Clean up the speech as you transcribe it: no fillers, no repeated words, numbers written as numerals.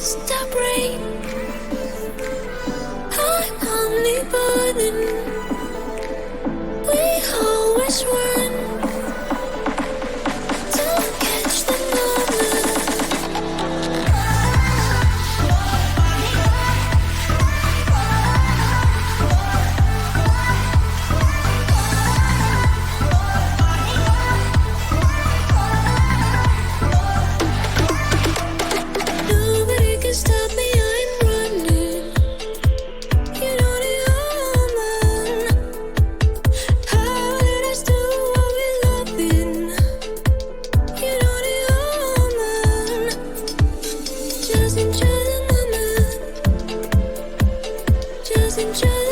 stop rain. I'm only burning. We always run. Don't catch the moment. Nobody can stop me, I'm running. You know the omen. How did I do what we loving? You know the omen. Just enjoy the moment. Just enjoy